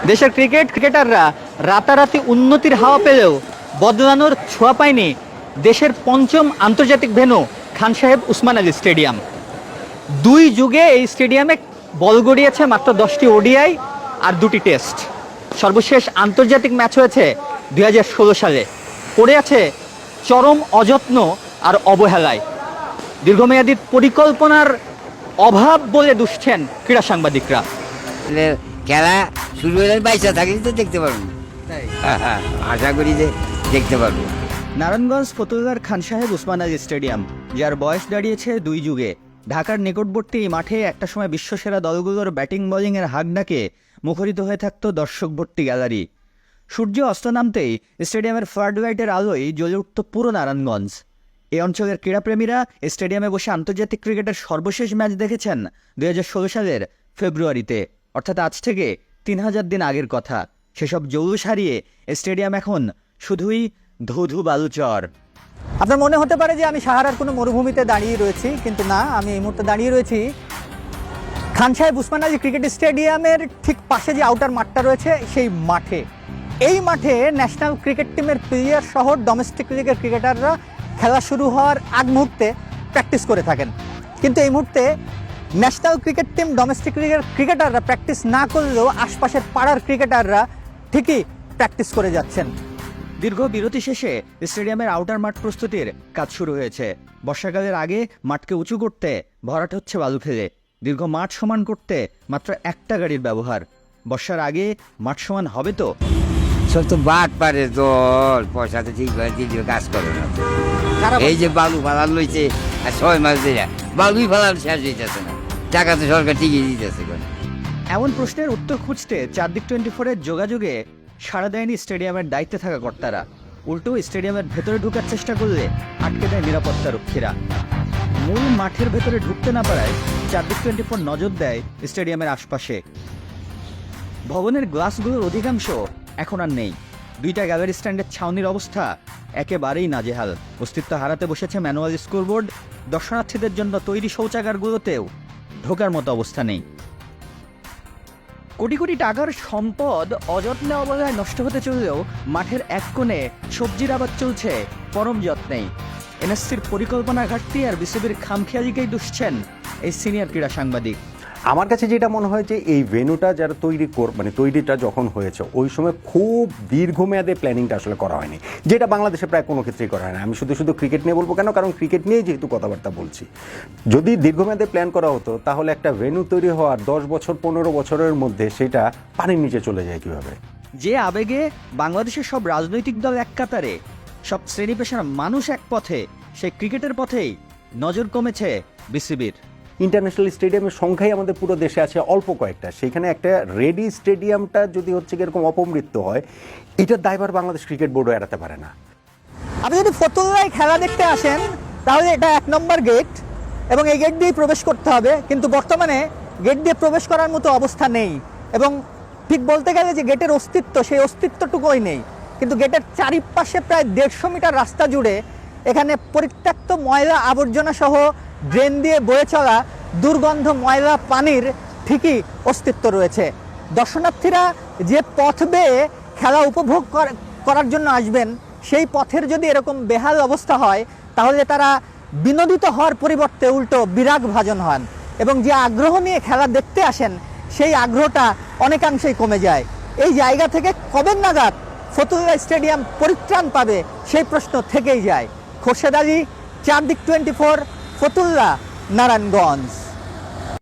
দেশের ক্রিকেটাররা রাতারাতি উন্নতির হাওয়া পেলেও বদলানোর ছোঁয়া পায়নি দেশের পঞ্চম আন্তর্জাতিক ভেন্যু খান সাহেব উসমান আলী স্টেডিয়াম। 2 যুগে এই স্টেডিয়ামে বল গড়িয়েছে মাত্র 10টি ওডিআই আর 2টি টেস্ট। সর্বশেষ আন্তর্জাতিক ম্যাচ হয়েছে 2016 সালে। পড়ে আছে চরম অযত্ন আর অবহেলায়। দীর্ঘমেয়াদী পরিকল্পনার অভাব বলে দুষছেন ক্রীড়া সাংবাদিকরা। খেলা শুরু হলে বাইশা থাকলে তো দেখতে পারবো, আশা করি যে দেখতে পারবো। নারায়ণগঞ্জ ফতুল্লার খান সাহেব উসমান আলী স্টেডিয়াম, যার বয়স দাঁড়িয়েছে 2 যুগে। ঢাকার নিকটবর্তী মাঠে একটা সময় বিশ্বসেরা দলগুলোর ব্যাটিং বোলিংয়ের হাক ডাকে মুখরিত হয়ে থাকত দর্শক ভর্তি গ্যালারি। সূর্য অস্ত নামতেই স্টেডিয়ামের ফ্লাড লাইটের আলোয় জ্বলে উঠত পুরো নারায়ণগঞ্জ। এই অঞ্চলের ক্রীড়াপ্রেমীরা স্টেডিয়ামে বসে আন্তর্জাতিক ক্রিকেটের সর্বশেষ ম্যাচ দেখেছেন 2016 সালের ফেব্রুয়ারিতে, অর্থাৎ আজ থেকে 3000 দিন আগের কথা। সেসব জৌলুস হারিয়ে স্টেডিয়াম এখন শুধুই ধুধু বালুচর। আপনার মনে হতে পারে যে আমি সাহারার কোনো মরুভূমিতে দাঁড়িয়ে রয়েছি, কিন্তু না, আমি এই মুহূর্তে দাঁড়িয়ে রয়েছি খান সাহেব উসমান আলী ক্রিকেট স্টেডিয়ামের ঠিক পাশে যে আউটার মাঠটা রয়েছে সেই মাঠে। এই মাঠে ন্যাশনাল ক্রিকেট টিমের প্লেয়ার সহ ডোমেস্টিক লিগের ক্রিকেটাররা খেলা শুরু হওয়ার আগ মুহূর্তে প্র্যাকটিস করে থাকেন। কিন্তু এই মুহূর্তে ন্যাশনাল ক্রিকেট টিম ডোমেস্টিক লিগের ক্রিকেটাররা প্র্যাকটিস না করলেও আশপাশের পাড়ার ক্রিকেটাররা ঠিকই প্র্যাকটিস করে যাচ্ছেন। দীর্ঘ বিরতি শেষে স্টেডিয়ামের আউটার মাঠ প্রস্তুতির কাজ শুরু হয়েছে। বর্ষাকালের আগে মাঠকে উঁচু করতে ভরাট হচ্ছে বালু ফেলে। দীর্ঘ মাঠ সমান করতে মাত্র একটা গাড়ির ব্যবহার। বর্ষার আগে মাঠ সমান হবে তো? সব তো বাদ পারে দল, পয়সা তো ঠিক করে দিল, কাজ করে না। এই যে বালু ফালান লইছে আর 6 মাস ধরে বালুই ফালান শেষ হইতেছে না, টাকা তো সরকার ঠিকই দিতেছে। এমন প্রশ্নের উত্তর খুঁজতে চারদিক 24-এর যোগাযোগে সাড়া দেয়নি স্টেডিয়ামের দায়িত্বে থাকা কর্তারা। উল্টো স্টেডিয়ামের ভেতরে ঢোকার চেষ্টা করলে আটকে দেয় নিরাপত্তা রক্ষীরা। মূল মাঠের ভেতরে ঢুকতে না পারায় চারদিক 24 নজর দেয় স্টেডিয়ামের আশপাশে। ভবনের গ্লাসগুলোর অধিকাংশ এখন আর নেই। 2টা গ্যালারি স্ট্যান্ডের ছাউনির অবস্থা একেবারেই নাজেহাল। অস্তিত্ব হারাতে বসেছে ম্যানুয়াল স্কোরবোর্ড। দর্শনার্থীদের জন্য তৈরি শৌচাগারগুলোতেও ঢোকার মতো অবস্থা নেই। কোটি কোটি টাকার সম্পদ অযত্নে অবহেলায় নষ্ট হতে চললেও মাঠের এক কোণে সবজির আবাদ চলছে পরম যত্নেই। এনএসসির পরিকল্পনা ঘাটতি আর বিসিবির খামখেয়ালিকেই দুষছেন এই সিনিয়র ক্রীড়া সাংবাদিক। আমার কাছে যেটা মনে হয় যে এই ভেন্যুটা যারা তৈরিটা যখন হয়েছে ওই সময় খুব দীর্ঘমেয়াদে প্ল্যানিংটা আসলে করা হয়নি, যেটা বাংলাদেশে প্রায় কোনো ক্ষেত্রেই করা হয় না। আমি শুধু ক্রিকেট নিয়ে বলবো কেন, কারণ ক্রিকেট নিয়েই যেহেতু কথাবার্তা বলছি। যদি দীর্ঘমেয়াদে প্ল্যান করা হতো তাহলে একটা ভেন্যু তৈরি হওয়ার 10 বছর 15 বছরের মধ্যে সেটা পানির নিচে চলে যায় কিভাবে। যে আবেগে বাংলাদেশের সব রাজনৈতিক দল এক কাতারে, সব শ্রেণী পেশার মানুষ এক পথে, সেই ক্রিকেটের পথেই নজর কমেছে বিসিবির। ইন্টারন্যাশনাল স্টেডিয়ামের সংখ্যাই আমাদের পুরো দেশে আছে অল্প কয়েকটা, সেখানে একটা রেডি স্টেডিয়ামটা যদি হচ্ছে এরকম অপমৃত্যু হয়, এটার দায়ভার বাংলাদেশ ক্রিকেট বোর্ডও এড়াতে পারে না। আপনি যদি ফতুল্লায় খেলা দেখতে আসেন তাহলে এটা 1 নম্বর গেট এবং এই গেট দিয়েই প্রবেশ করতে হবে। কিন্তু বর্তমানে গেট দিয়ে প্রবেশ করার মতো অবস্থা নেই, এবং ঠিক বলতে গেলে যে গেটের অস্তিত্ব, সেই অস্তিত্বটুকুই নেই। কিন্তু গেটের চারিপাশে প্রায় 150 মিটার রাস্তা জুড়ে এখানে পরিত্যক্ত ময়লা আবর্জনা সহ ড্রেন দিয়ে বয়ে চলা দুর্গন্ধ ময়লা পানির ঠিকই অস্তিত্ব রয়েছে। দর্শনার্থীরা যে পথ বেয়ে খেলা উপভোগ করার জন্য আসবেন, সেই পথের যদি এরকম বেহাল অবস্থা হয় তাহলে তারা বিনোদিত হওয়ার পরিবর্তে উল্টো বিরাগ ভাজন হন, এবং যে আগ্রহ নিয়ে খেলা দেখতে আসেন সেই আগ্রহটা অনেকাংশেই কমে যায়। এই জায়গা থেকে কবে নাগাদ ফতুল্লা স্টেডিয়াম পরিত্রাণ পাবে সেই প্রশ্ন থেকেই যায়। খোরশেদ আলী, চারদিক 24, ফতুল্লা, নারায়ণগঞ্জ।